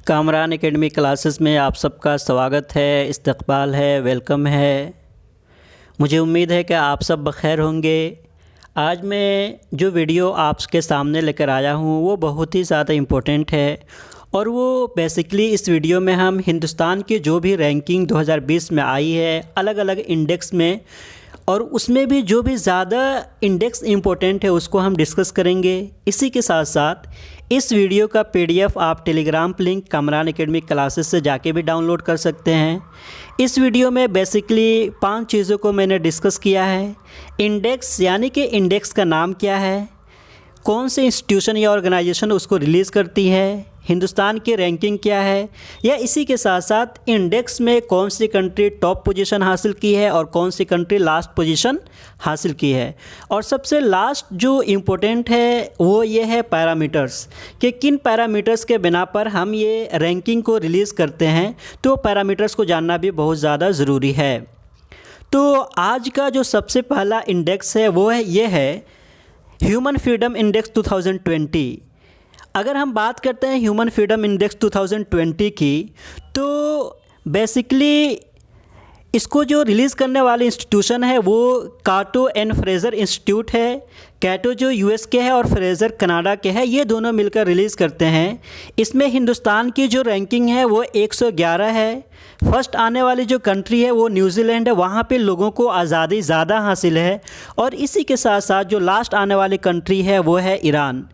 Kamran academy classes में आप सबका स्वागत है, इस्तकबाल है, वेलकम है। मुझे उम्मीद है कि आप सब बखैर होंगे। आज मैं जो वीडियो आपके सामने लेकर आया हूँ वो बहुत ही ज़्यादा इम्पोर्टेंट है और वो बेसिकली इस वीडियो में हम हिंदुस्तान की जो भी रैंकिंग 2020 में आई है अलग अलग इंडेक्स में, और उसमें भी जो भी ज़्यादा इंडेक्स इम्पोर्टेंट है उसको हम डिस्कस करेंगे। इसी के साथ साथ इस वीडियो का पीडीएफ आप Telegram link Kamran academy classes से जाके भी डाउनलोड कर सकते हैं। इस वीडियो में बेसिकली 5 चीज़ों को मैंने डिस्कस किया है। इंडेक्स यानी कि इंडेक्स का नाम क्या है, कौन से इंस्टीट्यूशन या ऑर्गेनाइजेशन उसको रिलीज़ करती है, हिंदुस्तान की रैंकिंग क्या है, या इसी के साथ साथ इंडेक्स में कौन सी कंट्री टॉप पोजीशन हासिल की है और कौन सी कंट्री लास्ट पोजीशन हासिल की है। और सबसे लास्ट जो इम्पोर्टेंट है वो ये है पैरामीटर्स, कि किन पैरामीटर्स के बिना पर हम ये रैंकिंग को रिलीज़ करते हैं, तो पैरामीटर्स को जानना भी बहुत ज़्यादा ज़रूरी है। तो आज का जो सबसे पहला इंडेक्स है वो है ये है ह्यूमन फ्रीडम इंडेक्स 2020। अगर हम बात करते हैं ह्यूमन फ्रीडम इंडेक्स 2020 की, तो बेसिकली इसको जो रिलीज़ करने वाले इंस्टीट्यूशन है वो काटो एंड फ्रेज़र इंस्टीट्यूट है। कैटो जो यूएस के है और फ्रेज़र कनाडा के है, ये दोनों मिलकर रिलीज़ करते हैं। इसमें हिंदुस्तान की जो रैंकिंग है वो 111 है। फर्स्ट आने वाली जो कंट्री है वो न्यूजीलैंड है, वहाँ पे लोगों को आज़ादी ज़्यादा हासिल है। और इसी के साथ साथ जो लास्ट आने वाली कंट्री है वो है ईरान।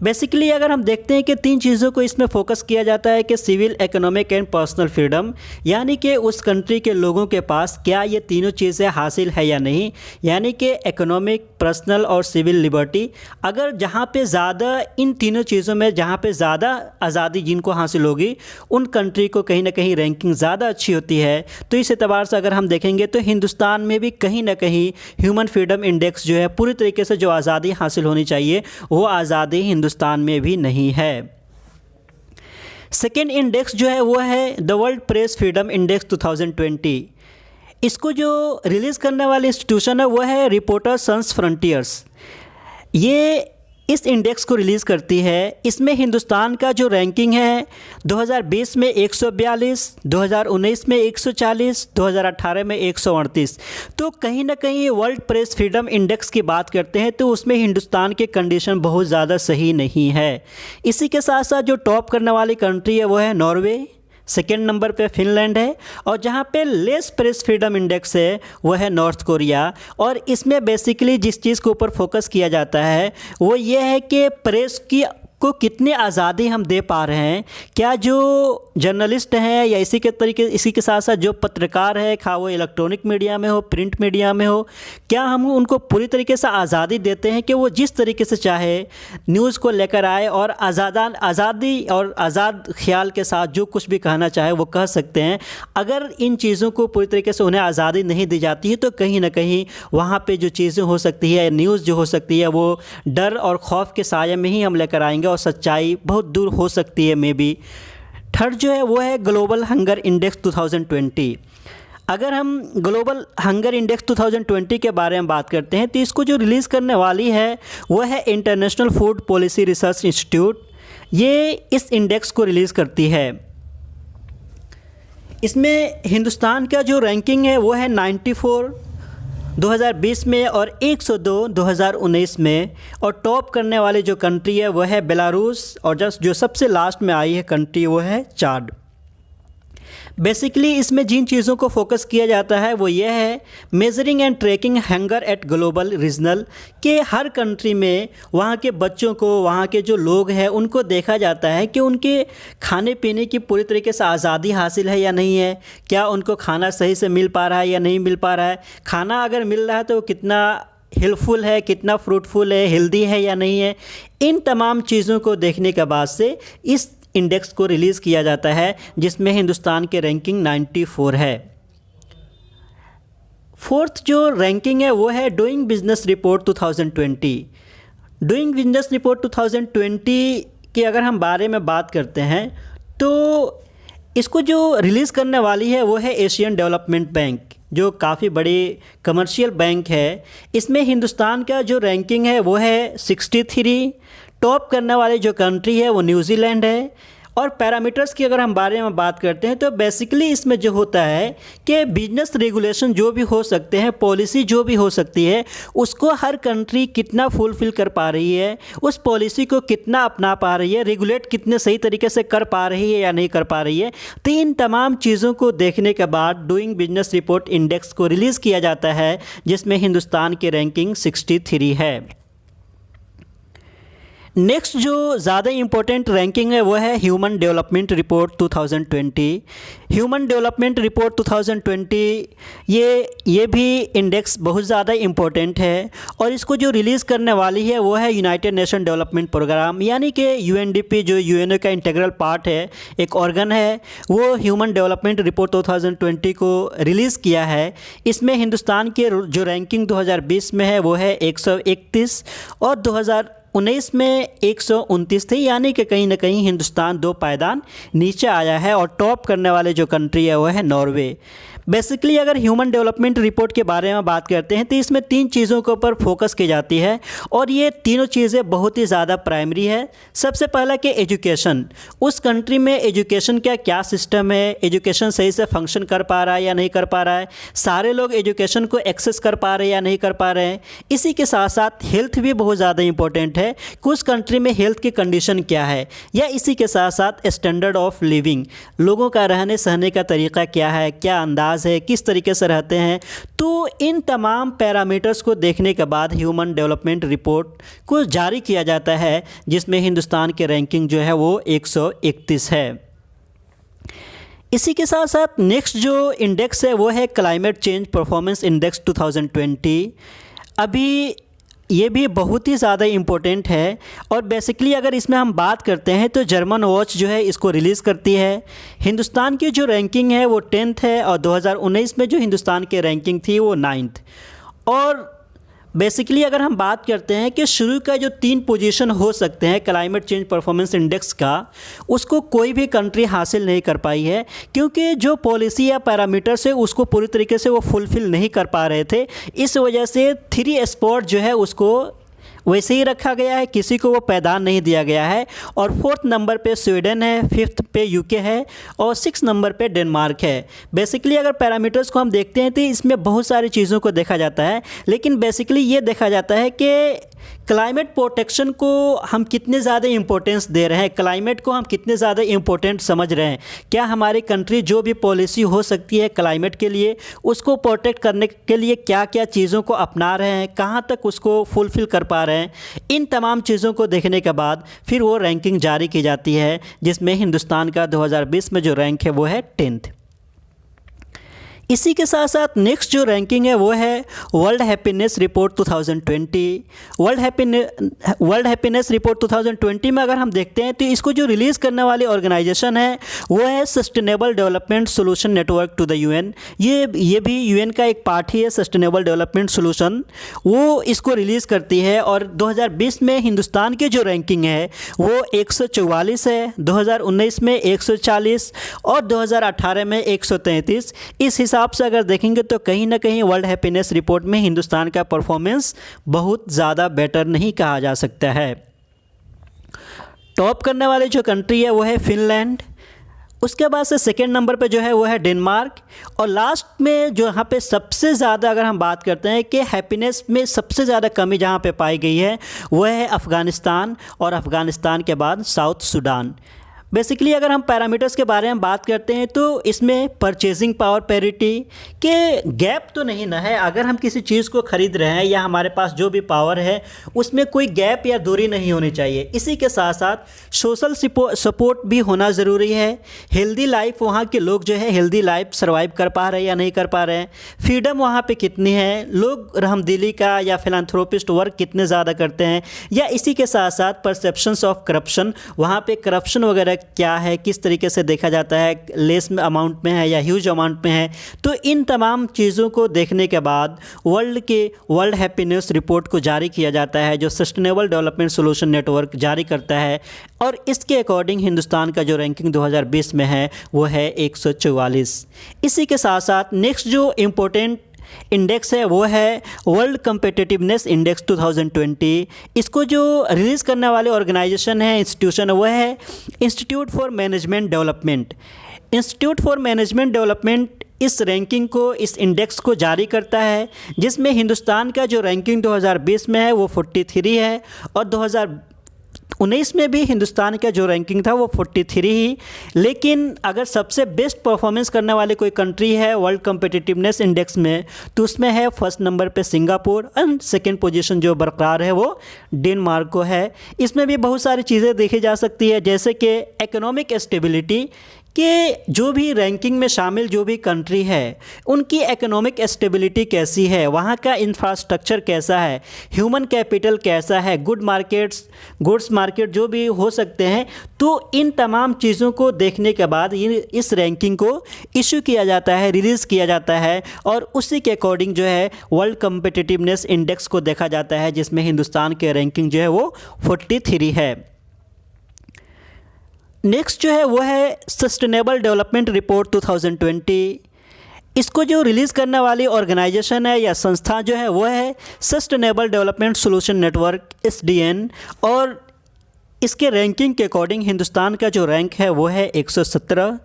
बेसिकली अगर हम देखते हैं कि 3 चीज़ों को इसमें फोकस किया जाता है कि civil, economic and personal freedom, यानी कि उस कंट्री के लोगों के पास क्या ये तीनों चीज़ें हासिल है या नहीं, यानी कि इकोनॉमिक, पर्सनल और सिविल लिबर्टी। अगर जहाँ पे ज़्यादा इन तीनों चीज़ों में जहाँ पे ज़्यादा आज़ादी जिनको हासिल होगी उन कंट्री को कहीं ना कहीं रैंकिंग ज़्यादा अच्छी होती है। तो इस एतबार से अगर हम देखेंगे तो हिंदुस्तान में भी कहीं ना कहीं ह्यूमन फ्रीडम इंडेक्स जो है पूरी तरीके से जो आज़ादी हासिल होनी चाहिए वो आज़ादी हिंदुस्तान में भी नहीं है। सेकेंड इंडेक्स जो है वो है the world press freedom index 2020। इसको जो रिलीज़ करने वाले इंस्टीट्यूशन है वो है रिपोर्टर्स सन्स फ्रंटियर्स। ये इस इंडेक्स को रिलीज़ करती है। इसमें हिंदुस्तान का जो रैंकिंग है 2020 में 142, 2019 में 140, 2018 में 138। तो कहीं ना कहीं वर्ल्ड प्रेस फ्रीडम इंडेक्स की बात करते हैं तो उसमें हिंदुस्तान की कंडीशन बहुत ज़्यादा सही नहीं है। इसी के साथ साथ जो टॉप करने वाली कंट्री है वो है नॉर्वे, सेकेंड नंबर पे फिनलैंड है, और जहाँ पे लेस प्रेस फ्रीडम इंडेक्स है वो है नॉर्थ कोरिया। और इसमें बेसिकली जिस चीज़ के ऊपर फोकस किया जाता है वो ये है कि प्रेस की को कितनी आज़ादी हम दे पा रहे हैं। क्या जो जर्नलिस्ट हैं या इसी के साथ साथ जो पत्रकार है, खा वो इलेक्ट्रॉनिक मीडिया में हो, प्रिंट मीडिया में हो, क्या हम उनको पूरी तरीके से आज़ादी देते हैं कि वो जिस तरीके से चाहे न्यूज़ को लेकर आए और आज़ादी और आज़ाद ख्याल के साथ जो कुछ भी कहना चाहे वो कह सकते हैं। अगर इन चीज़ों को पूरी तरीके से उन्हें आज़ादी नहीं दी जाती है तो कहीं ना कहीं वहाँ पे जो चीज़ें हो सकती है, न्यूज़ जो हो सकती है वो डर और खौफ के साये में ही हम लेकर आएंगे और सच्चाई बहुत दूर हो सकती है मे बी। थर्ड जो है वो है ग्लोबल हंगर इंडेक्स 2020। अगर हम ग्लोबल हंगर इंडेक्स 2020 के बारे में बात करते हैं तो इसको जो रिलीज़ करने वाली है वो है international food policy research institute. ये इस इंडेक्स को रिलीज़ करती है। इसमें हिंदुस्तान का जो रैंकिंग है वो है 94 2020 में और 102 2019 में, और टॉप करने वाली जो कंट्री है वो है बेलारूस, और जो सबसे लास्ट में आई है कंट्री वो है चाड। बेसिकली इसमें जिन चीज़ों को फोकस किया जाता है वो ये है measuring and tracking hunger at global regional, कि हर कंट्री में वहाँ के बच्चों को, वहाँ के जो लोग हैं उनको देखा जाता है कि उनके खाने पीने की पूरी तरीके से आज़ादी हासिल है या नहीं है, क्या उनको खाना सही से मिल पा रहा है या नहीं मिल पा रहा है, खाना अगर मिल रहा है तो कितना हेल्पफुल है, कितना फ्रूटफुल है, हेल्दी है या नहीं है। इन तमाम चीज़ों को देखने के बाद से इस इंडेक्स को रिलीज़ किया जाता है जिसमें हिंदुस्तान के रैंकिंग 94 है। फोर्थ जो रैंकिंग है वो है doing business report 2020। Doing business report 2020 के अगर हम बारे में बात करते हैं तो इसको जो रिलीज़ करने वाली है वो है एशियन डेवलपमेंट बैंक, जो काफ़ी बड़ी कमर्शियल बैंक है। इसमें हिंदुस्तान का जो रैंकिंग है वो है 63। टॉप करने वाली जो कंट्री है वो न्यूजीलैंड है, और पैरामीटर्स की अगर हम बारे में बात करते हैं तो बेसिकली इसमें जो होता है कि बिजनेस रेगुलेशन जो भी हो सकते हैं, पॉलिसी जो भी हो सकती है, उसको हर कंट्री कितना फुलफिल कर पा रही है, उस पॉलिसी को कितना अपना पा रही है, रेगुलेट कितने सही तरीके से कर पा रही है या नहीं कर पा रही है। तो इन तमाम चीज़ों को देखने के बाद डूइंग बिजनेस रिपोर्ट इंडेक्स को रिलीज़ किया जाता है, जिसमें हिंदुस्तान की रैंकिंग 63 है। नेक्स्ट जो ज़्यादा इम्पोर्टेंट रैंकिंग है वो है human development report 2020। Human development report 2020 ये भी इंडेक्स बहुत ज़्यादा इम्पोर्टेंट है, और इसको जो रिलीज़ करने वाली है वो है यूनाइटेड नेशन डेवलपमेंट प्रोग्राम, यानी कि यूएनडीपी, जो यूएनओ का इंटीग्रल पार्ट है, एक ऑर्गन है, वो ह्यूमन डेवलपमेंट रिपोर्ट 2020 को रिलीज़ किया है। इसमें हिंदुस्तान के जो रैंकिंग 2020 में है वो है 131 और 2019 में 129 थे, यानी कि कहीं ना कहीं हिंदुस्तान 2 पायदान नीचे आया है, और टॉप करने वाले जो कंट्री है वो है नॉर्वे। बेसिकली अगर ह्यूमन डेवलपमेंट रिपोर्ट के बारे में बात करते हैं तो इसमें 3 चीज़ों के ऊपर फोकस की जाती है, और ये तीनों चीज़ें बहुत ही ज़्यादा प्राइमरी है। सबसे पहला कि एजुकेशन, उस कंट्री में एजुकेशन का क्या सिस्टम है, एजुकेशन सही से फंक्शन कर पा रहा है या नहीं कर पा रहा है, सारे लोग एजुकेशन को एक्सेस कर पा रहे हैं या नहीं कर पा रहे हैं। इसी के साथ साथ हेल्थ भी बहुत ज़्यादा इंपॉर्टेंट है कि उस कंट्री में हेल्थ की कंडीशन क्या है, या इसी के साथ साथ स्टैंडर्ड ऑफ लिविंग, लोगों का रहने सहने का तरीका क्या है, क्या अंदाज है, किस तरीके से रहते हैं। तो इन तमाम पैरामीटर्स को देखने के बाद ह्यूमन डेवलपमेंट रिपोर्ट को जारी किया जाता है, जिसमें हिंदुस्तान की रैंकिंग जो है वो 131 है। इसी के साथ साथ नेक्स्ट जो इंडेक्स है वो है क्लाइमेट चेंज परफॉर्मेंस इंडेक्स 2020। अभी ये भी बहुत ही ज़्यादा इम्पोर्टेंट है, और बेसिकली अगर इसमें हम बात करते हैं तो जर्मन वॉच जो है इसको रिलीज़ करती है। हिंदुस्तान की जो रैंकिंग है वो 10th है, और 2019 में जो हिंदुस्तान की रैंकिंग थी वो 9th। और बेसिकली अगर हम बात करते हैं कि शुरू का जो 3 पोजीशन हो सकते हैं क्लाइमेट चेंज परफॉर्मेंस इंडेक्स का, उसको कोई भी कंट्री हासिल नहीं कर पाई है, क्योंकि जो पॉलिसी या पैरामीटर्स है उसको पूरी तरीके से वो फुलफ़िल नहीं कर पा रहे थे। इस वजह से 3 स्पॉट जो है उसको वैसे ही रखा गया है, किसी को वो पायदान नहीं दिया गया है। और 4th नंबर पे स्वीडन है, 5th पे यूके है, और 6th नंबर पे डेनमार्क है। बेसिकली अगर पैरामीटर्स को हम देखते हैं तो इसमें बहुत सारी चीज़ों को देखा जाता है, लेकिन बेसिकली ये देखा जाता है कि क्लाइमेट प्रोटेक्शन को हम कितने ज़्यादा इम्पोर्टेंस दे रहे हैं, क्लाइमेट को हम कितने ज़्यादा इम्पोर्टेंट समझ रहे हैं। क्या हमारी कंट्री जो भी पॉलिसी हो सकती है क्लाइमेट के लिए, उसको प्रोटेक्ट करने के लिए क्या क्या चीज़ों को अपना रहे हैं, कहाँ तक उसको फुलफ़िल कर पा रहे हैं। इन तमाम चीज़ों को देखने के बाद फिर वो रैंकिंग जारी की जाती है, जिसमें हिंदुस्तान का 2020 में जो रैंक है वो है 10th। इसी के साथ साथ नेक्स्ट जो रैंकिंग है वो है world happiness report 2020। World happiness report 2020 में अगर हम देखते हैं तो इसको जो रिलीज़ करने वाली ऑर्गेनाइजेशन है वो है sustainable development solution network to the UN. ये भी यूएन का एक पार्ट ही है, सस्टेनेबल डेवलपमेंट सोल्यूशन, वो इसको रिलीज़ करती है। और 2020 में हिंदुस्तान की जो रैंकिंग है वो 144 है, 2019 में 140 और 2018 में 133। इस हिसाब से अगर देखेंगे तो कहीं ना कहीं वर्ल्ड हैप्पीनेस रिपोर्ट में हिंदुस्तान का परफॉर्मेंस बहुत ज़्यादा बेटर नहीं कहा जा सकता है। टॉप करने वाले जो कंट्री है वो है फिनलैंड, उसके बाद से सेकेंड नंबर पे जो है वो है डेनमार्क, और लास्ट में जो यहाँ पे सबसे ज़्यादा अगर हम बात करते हैं कि हैप्पीनेस में सबसे ज़्यादा कमी जहाँ पे पाई गई है वो है अफ़गानिस्तान, और अफ़गानिस्तान के बाद साउथ सूडान। बेसिकली अगर हम पैरामीटर्स के बारे में बात करते हैं तो इसमें परचेजिंग पावर पैरिटी के गैप तो नहीं ना है। अगर हम किसी चीज़ को ख़रीद रहे हैं या हमारे पास जो भी पावर है उसमें कोई गैप या दूरी नहीं होनी चाहिए। इसी के साथ साथ सोशल सपोर्ट भी होना ज़रूरी है। हेल्दी लाइफ, वहाँ के लोग जो है हेल्दी लाइफ सर्वाइव कर पा रहे हैं या नहीं कर पा रहे हैं, फ्रीडम वहाँ पे कितनी है, लोग रहमदिली का या फिलैंथ्रोपिस्ट वर्क कितने ज़्यादा करते हैं, या इसी के साथ साथ परसेप्शंस ऑफ करप्शन, वहाँ पे करप्शन वगैरह क्या है, किस तरीके से देखा जाता है, लेस अमाउंट में है या ह्यूज अमाउंट में है। तो इन तमाम चीज़ों को देखने के बाद वर्ल्ड हैप्पीनेस रिपोर्ट को जारी किया जाता है, जो सस्टेनेबल डेवलपमेंट सोल्यूशन नेटवर्क जारी करता है, और इसके अकॉर्डिंग हिंदुस्तान का जो रैंकिंग 2020 में है वो है 144। इसी के साथ साथ नेक्स्ट जो इम्पोर्टेंट इंडेक्स है वो है वर्ल्ड कम्पिटिटिवनेस इंडेक्स 2020। इसको जो रिलीज़ करने वाले ऑर्गेनाइजेशन है, इंस्टीट्यूशन है, वो है institute for management development. Institute for management development इस रैंकिंग को, इस इंडेक्स को जारी करता है, जिसमें हिंदुस्तान का जो रैंकिंग 2020 में है वो 43 है और 2019 में भी हिंदुस्तान का जो रैंकिंग था वो 43 ही। लेकिन अगर सबसे बेस्ट परफॉर्मेंस करने वाले कोई कंट्री है वर्ल्ड कम्पिटिटिवनेस इंडेक्स में, तो उसमें है फर्स्ट नंबर पे सिंगापुर एंड सेकेंड पोजीशन जो बरकरार है वो डेनमार्क को है। इसमें भी बहुत सारी चीज़ें देखी जा सकती है, जैसे कि इकोनॉमिक स्टेबिलिटी, कि जो भी रैंकिंग में शामिल जो भी कंट्री है उनकी इकोनॉमिक स्टेबिलिटी कैसी है, वहाँ का इंफ्रास्ट्रक्चर कैसा है, ह्यूमन कैपिटल कैसा है, गुड्स मार्केट जो भी हो सकते हैं। तो इन तमाम चीज़ों को देखने के बाद इस रैंकिंग को इशू किया जाता है, रिलीज़ किया जाता है और उसी के अकॉर्डिंग जो है वर्ल्ड कम्पिटिटिवनेस इंडेक्स को देखा जाता है, जिसमें हिंदुस्तान के रैंकिंग जो है वो 43 है। नेक्स्ट जो है वो है सस्टेनेबल डेवलपमेंट रिपोर्ट 2020। इसको जो रिलीज़ करने वाली ऑर्गेनाइजेशन है या संस्था जो है वो है sustainable development solution network SDN। और इसके रैंकिंग के अकॉर्डिंग हिंदुस्तान का जो रैंक है वो है 117।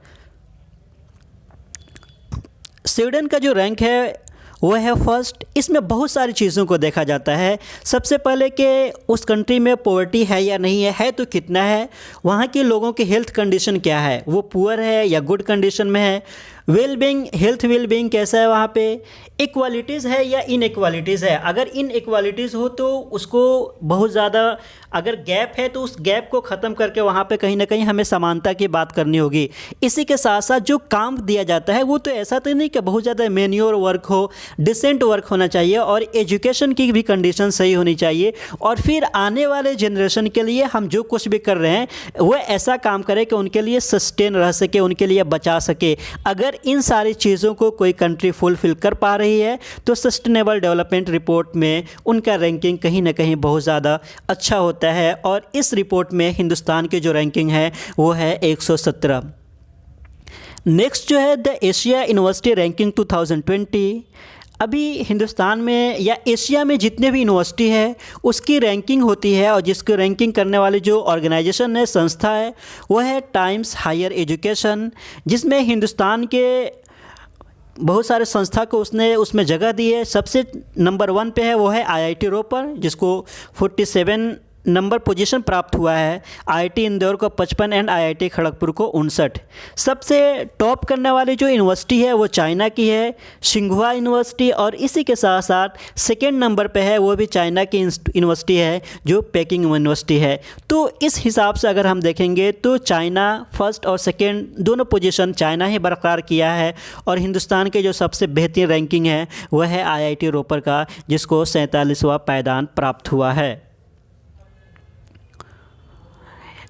स्वीडन का जो रैंक है वो है फर्स्ट। इसमें बहुत सारी चीज़ों को देखा जाता है। सबसे पहले कि उस कंट्री में पॉवर्टी है या नहीं है तो कितना है, वहाँ के लोगों की हेल्थ कंडीशन क्या है, वो पुअर है या गुड कंडीशन में है, हेल्थ वेलबींग कैसा है वहाँ पे, इक्वालिटीज़ है या इनइक्वालिटीज़ है। अगर इनइक्वालिटीज़ हो तो उसको बहुत ज़्यादा, अगर गैप है तो उस गैप को ख़त्म करके वहाँ पे कहीं ना कहीं हमें समानता की बात करनी होगी। इसी के साथ साथ जो काम दिया जाता है वो तो ऐसा तो नहीं कि बहुत ज़्यादा मैन्योर वर्क हो, डिसेंट वर्क होना चाहिए और एजुकेशन की भी कंडीशन सही होनी चाहिए। और फिर आने वाले जनरेशन के लिए हम जो कुछ भी कर रहे हैं वो ऐसा काम करें कि उनके लिए सस्टेन रह सके, उनके लिए बचा सके। अगर इन सारी चीज़ों को कोई कंट्री फुलफिल कर पा रही है तो सस्टेनेबल डेवलपमेंट रिपोर्ट में उनका रैंकिंग कहीं ना कहीं बहुत ज़्यादा अच्छा होता है। और इस रिपोर्ट में हिंदुस्तान की जो रैंकिंग है वो है 117। नेक्स्ट जो है द एशिया यूनिवर्सिटी रैंकिंग 2020। अभी हिंदुस्तान में या एशिया में जितने भी यूनिवर्सिटी है उसकी रैंकिंग होती है और जिसकी रैंकिंग करने वाली जो ऑर्गेनाइजेशन है, संस्था है, वो है टाइम्स हायर एजुकेशन, जिसमें हिंदुस्तान के बहुत सारे संस्था को उसने उसमें जगह दी है। सबसे नंबर 1 पे है वो है IIT रोपर, जिसको 47 नंबर पोजीशन प्राप्त हुआ है। IIT इंदौर को 55 एंड IIT खड़गपुर को 59। सबसे टॉप करने वाली जो यूनिवर्सिटी है वो चाइना की है, सिंघुआ यूनिवर्सिटी। और इसी के साथ साथ सेकेंड नंबर पे है वो भी चाइना की यूनिवर्सिटी है जो पेकिंग यूनिवर्सिटी है। तो इस हिसाब से अगर हम देखेंगे तो चाइना फर्स्ट और सेकेंड दोनों पोजीशन चाइना ही बरकरार किया है। और हिंदुस्तान के जो सबसे बेहतरीन रैंकिंग है वह है IIT रोपर का, जिसको 47वां पायदान प्राप्त हुआ है।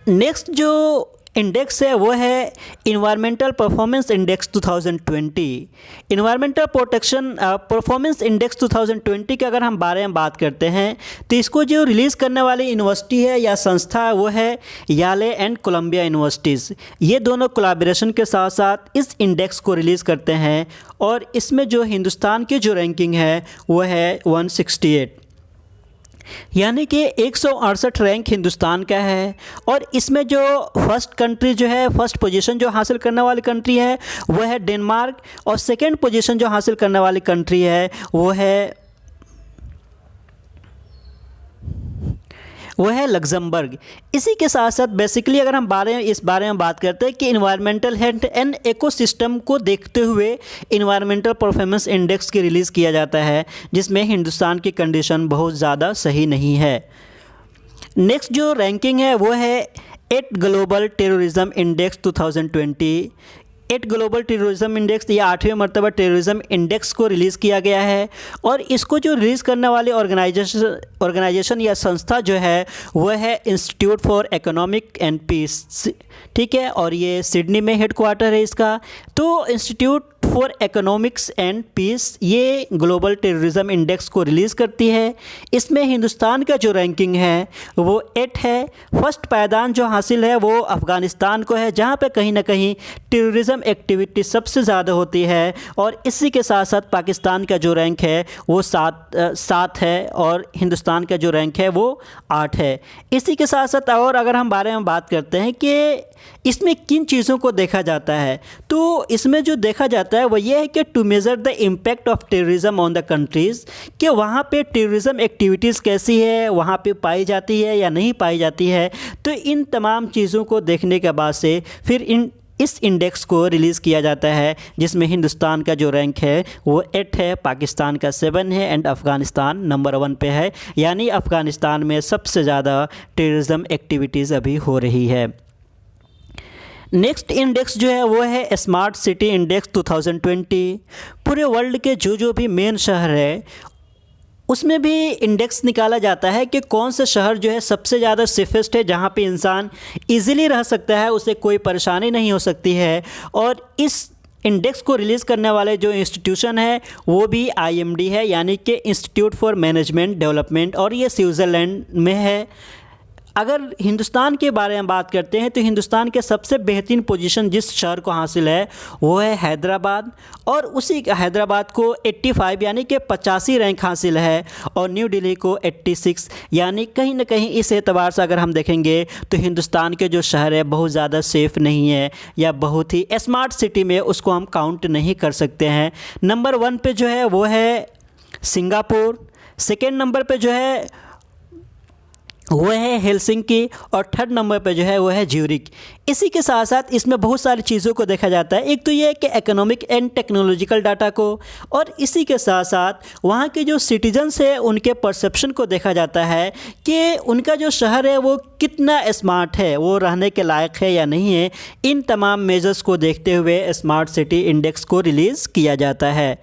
नेक्स्ट जो इंडेक्स है वो है environmental performance index 2020। Environmental protection performance index 2020 के अगर हम बारे में बात करते हैं तो इसको जो रिलीज़ करने वाली यूनिवर्सिटी है या संस्था है वो है याले एंड कोलंबिया यूनिवर्सिटीज़। ये दोनों कोलैबोरेशन के साथ साथ इस इंडेक्स को रिलीज़ करते हैं और इसमें जो हिंदुस्तान की जो रैंकिंग है वो है 168, यानी कि 168 रैंक हिंदुस्तान का है। और इसमें जो फर्स्ट कंट्री जो है, फर्स्ट पोजीशन जो हासिल करने वाली कंट्री है वो है डेनमार्क और सेकंड पोजीशन जो हासिल करने वाली कंट्री है वो है लग्जमबर्ग। इसी के साथ साथ बेसिकली अगर हम इस बारे में बात करते हैं कि इन्वायरमेंटल हेल्थ एंड इकोसिस्टम को देखते हुए इन्वायरमेंटल परफॉर्मेंस इंडेक्स की रिलीज़ किया जाता है, जिसमें हिंदुस्तान की कंडीशन बहुत ज़्यादा सही नहीं है। नेक्स्ट जो रैंकिंग है वो है 8 global terrorism index 2020। 8 global terrorism index, ये 8वें मरतबा टेररिज्म इंडेक्स को रिलीज़ किया गया है। और इसको जो रिलीज़ करने वाली ऑर्गेनाइजेशन या संस्था जो है वो है institute for economic and peace, ठीक है। और ये सिडनी में हेडक्वार्टर है इसका। तो institute for economics and peace ये ग्लोबल टेररिज्म इंडेक्स को रिलीज़ करती है। इसमें हिंदुस्तान का जो रैंकिंग है वो 8 है। फर्स्ट पायदान जो हासिल है वो अफ़गानिस्तान को है, जहाँ पे कहीं ना कहीं टेररिज्म टूरिज़्म एक्टिविटी सबसे ज़्यादा होती है और इसी के साथ साथ पाकिस्तान का जो रैंक है वो सात है और हिंदुस्तान का जो रैंक है वो 8 है। इसी के साथ साथ और अगर हम बारे में बात करते हैं कि इसमें किन चीज़ों को देखा जाता है, तो इसमें जो देखा जाता है वो ये है कि to measure the impact of terrorism on the countries, कि वहाँ पे टेररिज्म एक्टिविटीज़ कैसी है, वहाँ पे पाई जाती है या नहीं पाई जाती है। तो इन तमाम चीज़ों को देखने के बाद से फिर इस इंडेक्स को रिलीज़ किया जाता है, जिसमें हिंदुस्तान का जो रैंक है वो 8 है, पाकिस्तान का 7 है एंड अफ़गानिस्तान नंबर 1 पे है। यानी अफ़गानिस्तान में सबसे ज़्यादा टेररिज्म एक्टिविटीज़ अभी हो रही है। नेक्स्ट इंडेक्स जो है वो है स्मार्ट सिटी इंडेक्स 2020। पूरे वर्ल्ड के जो भी मेन शहर है उसमें भी इंडेक्स निकाला जाता है कि कौन सा शहर जो है सबसे ज़्यादा सेफेस्ट है, जहाँ पे इंसान इजीली रह सकता है, उसे कोई परेशानी नहीं हो सकती है। और इस इंडेक्स को रिलीज़ करने वाले जो इंस्टीट्यूशन है वो भी IMD है, यानी कि इंस्टीट्यूट फॉर मैनेजमेंट डेवलपमेंट, और ये स्विट्ज़रलैंड में है। अगर हिंदुस्तान के बारे में बात करते हैं तो हिंदुस्तान के सबसे बेहतरीन पोजीशन जिस शहर को हासिल है वो है हैदराबाद, और उसी हैदराबाद को 85 यानी कि 85 रैंक हासिल है, और न्यू दिल्ली को 86। यानी कहीं ना कहीं इस एतबार से अगर हम देखेंगे तो हिंदुस्तान के जो शहर है बहुत ज़्यादा सेफ़ नहीं है या बहुत ही स्मार्ट सिटी में उसको हम काउंट नहीं कर सकते हैं। नंबर 1 पे जो है वो है सिंगापुर, सेकेंड नंबर पे जो है वो है हेलसिंकी, और थर्ड नंबर पे जो है वो है ज्यूरिक। इसी के साथ साथ इसमें बहुत सारी चीज़ों को देखा जाता है। एक तो ये है कि इकोनॉमिक एंड टेक्नोलॉजिकल डाटा को, और इसी के साथ साथ वहाँ के जो सिटीजन्स हैं उनके परसेप्शन को देखा जाता है कि उनका जो शहर है वो कितना स्मार्ट है, वो रहने के लायक है या नहीं है। इन तमाम मेजर्स को देखते हुए स्मार्ट सिटी इंडेक्स को रिलीज़ किया जाता है।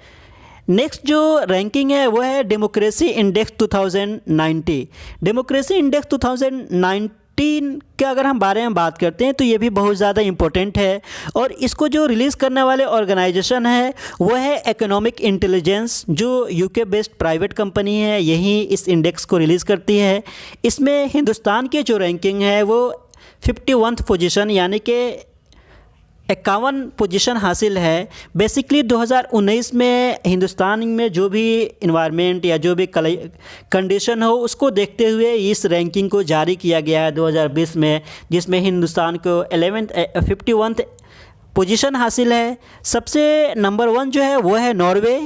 नेक्स्ट जो रैंकिंग है वो है डेमोक्रेसी इंडेक्स 2090। डेमोक्रेसी इंडेक्स 2019 के अगर हम बारे में बात करते हैं तो ये भी बहुत ज़्यादा इम्पोर्टेंट है, और इसको जो रिलीज़ करने वाले ऑर्गेनाइजेशन है वो है इकोनॉमिक इंटेलिजेंस, जो UK बेस्ड प्राइवेट कंपनी है, यही इस इंडेक्स को रिलीज़ करती है। इसमें हिंदुस्तान की जो रैंकिंग है वो 51 पोजीशन यानी कि 51 पोजीशन हासिल है। बेसिकली 2019 में हिंदुस्तान में जो भी इन्वायरमेंट या जो भी कंडीशन हो उसको देखते हुए इस रैंकिंग को जारी किया गया है 2020 में, जिसमें हिंदुस्तान को 51 पोजीशन हासिल है। सबसे नंबर 1 जो है वो है नॉर्वे,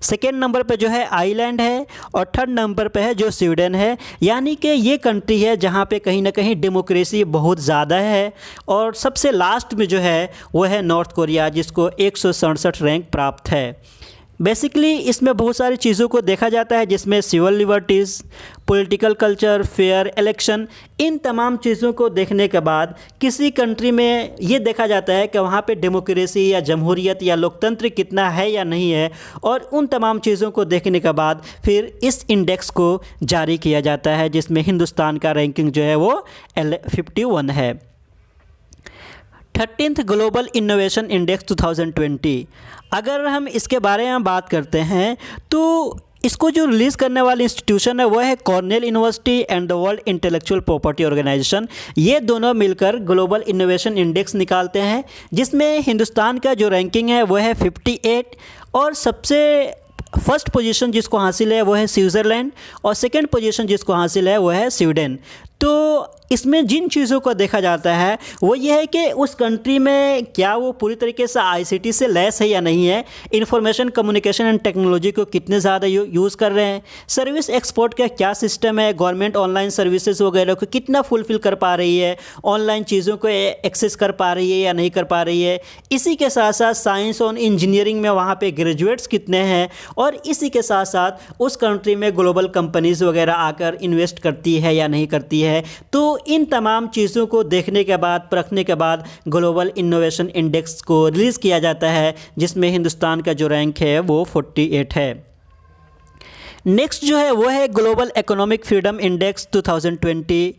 सेकेंड नंबर पे जो है आइलैंड है, और थर्ड नंबर पे है जो स्वीडन है। यानी कि ये कंट्री है जहाँ पे कहीं ना कहीं डेमोक्रेसी बहुत ज़्यादा है। और सबसे लास्ट में जो है वो है नॉर्थ कोरिया, जिसको 167 रैंक प्राप्त है। बेसिकली इसमें बहुत सारी चीज़ों को देखा जाता है, जिसमें civil liberties, political culture, fair election, इन तमाम चीज़ों को देखने के बाद किसी कंट्री में ये देखा जाता है कि वहाँ पे डेमोक्रेसी या जमहूरियत या लोकतंत्र कितना है या नहीं है, और उन तमाम चीज़ों को देखने के बाद फिर इस इंडेक्स को जारी किया जाता है, जिसमें हिंदुस्तान का रैंकिंग जो है वो 51 है। 13th global innovation index 2020। अगर हम इसके बारे में बात करते हैं तो इसको जो रिलीज़ करने वाली इंस्टीट्यूशन है वो है Cornell university and the world intellectual property organisation. ये दोनों मिलकर ग्लोबल इनोवेशन इंडेक्स निकालते हैं, जिसमें हिंदुस्तान का जो रैंकिंग है वो है 58, और सबसे फर्स्ट पोजीशन जिसको हासिल है वो है स्विट्ज़रलैंड, और सेकंड पोजीशन जिसको हासिल है वो है स्वीडन। तो इसमें जिन चीज़ों को देखा जाता है वो ये है कि उस कंट्री में क्या वो पूरी तरीके से ICT से लैस है या नहीं है, इंफॉर्मेशन कम्युनिकेशन एंड टेक्नोलॉजी को कितने ज़्यादा यूज़ कर रहे हैं, सर्विस एक्सपोर्ट का क्या सिस्टम है, गवर्नमेंट ऑनलाइन सर्विसेज वगैरह को कितना फुलफ़िल कर पा रही है, ऑनलाइन चीज़ों को एक्सेस कर पा रही है या नहीं कर पा रही है। इसी के साथ साथ साइंस और इंजीनियरिंग में वहाँ पर ग्रेजुएट्स कितने हैं, और इसी के साथ साथ उस कंट्री में ग्लोबल कंपनीज़ वगैरह आकर इन्वेस्ट करती है या नहीं करती है। तो इन तमाम चीज़ों को देखने के बाद, परखने के बाद ग्लोबल इनोवेशन इंडेक्स को रिलीज़ किया जाता है, जिसमें हिंदुस्तान का जो रैंक है वो 48 है। नेक्स्ट जो है वो है ग्लोबल इकोनॉमिक फ्रीडम इंडेक्स 2020।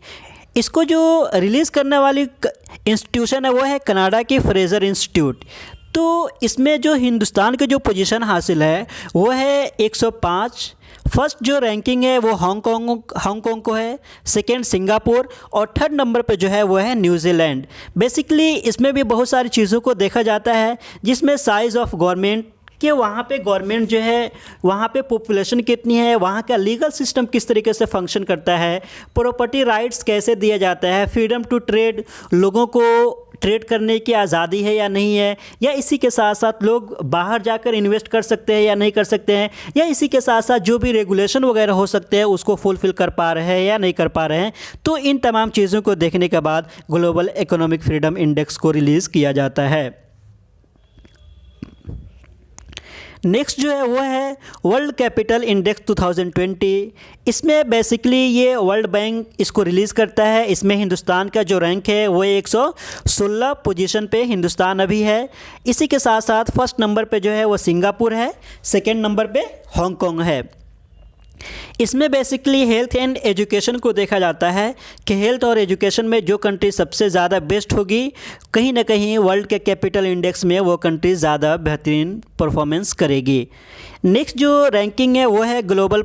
इसको जो रिलीज़ करने वाली इंस्टीट्यूशन है वो है कनाडा की फ्रेजर इंस्टीट्यूट। तो इसमें जो हिंदुस्तान के जो पोजीशन हासिल है वो है 105, फर्स्ट जो रैंकिंग है वो हांगकांग को है, सेकेंड सिंगापुर और थर्ड नंबर पे जो है वो है न्यूजीलैंड। बेसिकली इसमें भी बहुत सारी चीज़ों को देखा जाता है, जिसमें साइज़ ऑफ गवर्नमेंट कि वहाँ पे गवर्नमेंट जो है, वहाँ पे पॉपुलेशन कितनी है, वहाँ का लीगल सिस्टम किस तरीके से फंक्शन करता है, प्रॉपर्टी राइट्स कैसे दिया जाता है, फ्रीडम टू ट्रेड, लोगों को ट्रेड करने की आज़ादी है या नहीं है, या इसी के साथ साथ लोग बाहर जाकर इन्वेस्ट कर सकते हैं या नहीं कर सकते हैं, या इसी के साथ साथ जो भी रेगुलेशन वगैरह हो सकते हैं उसको फुलफ़िल कर पा रहे हैं या नहीं कर पा रहे हैं। तो इन तमाम चीज़ों को देखने के बाद ग्लोबल इकोनॉमिक फ्रीडम इंडेक्स को रिलीज़ किया जाता है। नेक्स्ट जो है वो है वर्ल्ड कैपिटल इंडेक्स 2020। इसमें बेसिकली ये वर्ल्ड बैंक इसको रिलीज़ करता है। इसमें हिंदुस्तान का जो रैंक है वो 116 पोजीशन पे हिंदुस्तान अभी है। इसी के साथ साथ फर्स्ट नंबर पे जो है वो सिंगापुर है, सेकंड नंबर पे हांगकांग है। इसमें बेसिकली हेल्थ एंड एजुकेशन को देखा जाता है कि हेल्थ और एजुकेशन में जो कंट्री सबसे ज़्यादा बेस्ट होगी, कहीं ना कहीं वर्ल्ड के कैपिटल इंडेक्स में वो कंट्री ज़्यादा बेहतरीन परफॉर्मेंस करेगी। नेक्स्ट जो रैंकिंग है वो है ग्लोबल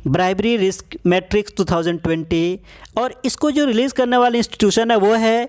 ब्राइबरी रिस्क मैट्रिक्स 2020, और इसको जो रिलीज़ करने वाली इंस्टीट्यूशन है वो है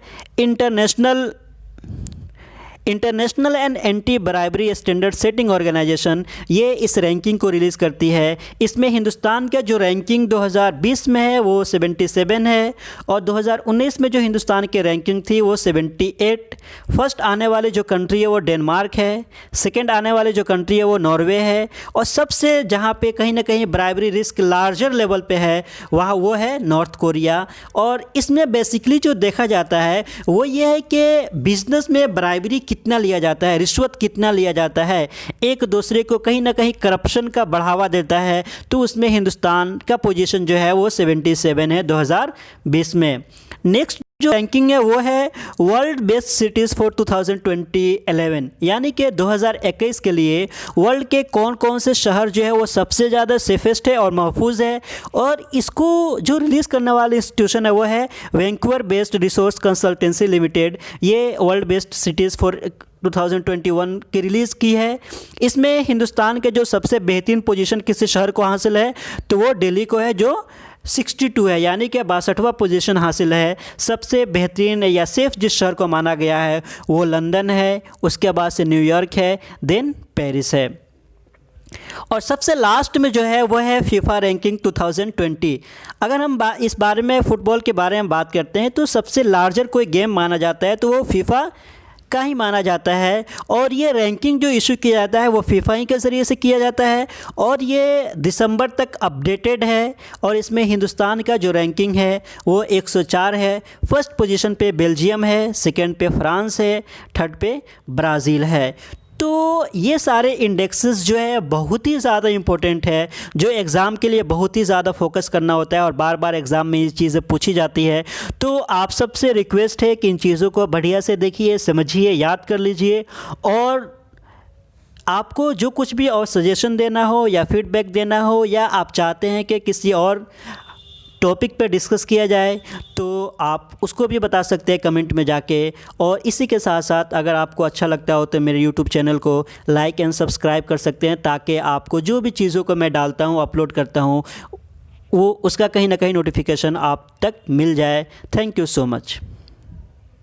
international and anti bribery standard setting organisation. ये इस रैंकिंग को रिलीज़ करती है। इसमें हिंदुस्तान का जो रैंकिंग 2020 में है वो 77 है, और 2019 में जो हिंदुस्तान की रैंकिंग थी वो 78। फर्स्ट आने वाली जो कंट्री है वो डेनमार्क है, सेकंड आने वाली जो कंट्री है वो नॉर्वे है, और सबसे जहाँ पे कहीं ना कहीं ब्राइबरी रिस्क लार्जर लेवल पे है वहाँ वो है नॉर्थ कोरिया। और इसमें बेसिकली जो देखा जाता है वो ये है कि बिजनेस में ब्राइबरी कितना लिया जाता है, रिश्वत कितना लिया जाता है, एक दूसरे को कहीं ना कहीं करप्शन का बढ़ावा देता है। तो उसमें हिंदुस्तान का पोजीशन जो है वो 77 है 2020 में। नेक्स्ट जो रैंकिंग है वो है वर्ल्ड बेस्ट सिटीज़ फॉर 2011, यानी कि 2021 के लिए वर्ल्ड के कौन कौन से शहर जो है वो सबसे ज़्यादा सेफेस्ट है और महफूज है। और इसको जो रिलीज़ करने वाली इंस्टीट्यूशन है वो है Vancouver based resource consultancy limited. ये वर्ल्ड बेस्ट सिटीज़ फॉर 2021 की रिलीज़ की है। इसमें हिंदुस्तान के जो सबसे बेहतरीन पोजीशन किसी शहर को हासिल है तो वो दिल्ली को है, जो 62 है, यानी कि 62वां पोजीशन हासिल है। सबसे बेहतरीन या सेफ़ जिस शहर को माना गया है वो लंदन है, उसके बाद से न्यूयॉर्क है, देन पेरिस है। और सबसे लास्ट में जो है वो है फीफा रैंकिंग 2020। अगर हम इस बारे में फ़ुटबॉल के बारे में बात करते हैं तो सबसे लार्जर कोई गेम माना जाता है तो वो फीफा का ही माना जाता है। और ये रैंकिंग जो इशू किया जाता है वो फीफा ही के ज़रिए से किया जाता है, और ये दिसंबर तक अपडेटेड है। और इसमें हिंदुस्तान का जो रैंकिंग है वो 104 है। फर्स्ट पोजीशन पे बेल्जियम है, सेकंड पे फ्रांस है, थर्ड पे ब्राज़ील है। तो ये सारे इंडेक्सेस जो है बहुत ही ज़्यादा इम्पोर्टेंट है, जो एग्ज़ाम के लिए बहुत ही ज़्यादा फोकस करना होता है, और बार बार एग्ज़ाम में ये चीज़ें पूछी जाती है। तो आप सबसे रिक्वेस्ट है कि इन चीज़ों को बढ़िया से देखिए, समझिए, याद कर लीजिए। और आपको जो कुछ भी और सजेशन देना हो या फीडबैक देना हो, या आप चाहते हैं कि किसी और टॉपिक पे डिस्कस किया जाए तो आप उसको भी बता सकते हैं कमेंट में जाके। और इसी के साथ साथ अगर आपको अच्छा लगता हो तो मेरे यूट्यूब चैनल को लाइक एंड सब्सक्राइब कर सकते हैं, ताकि आपको जो भी चीज़ों को मैं डालता हूँ, अपलोड करता हूँ, वो उसका कहीं ना कहीं नोटिफिकेशन आप तक मिल जाए। Thank you so much.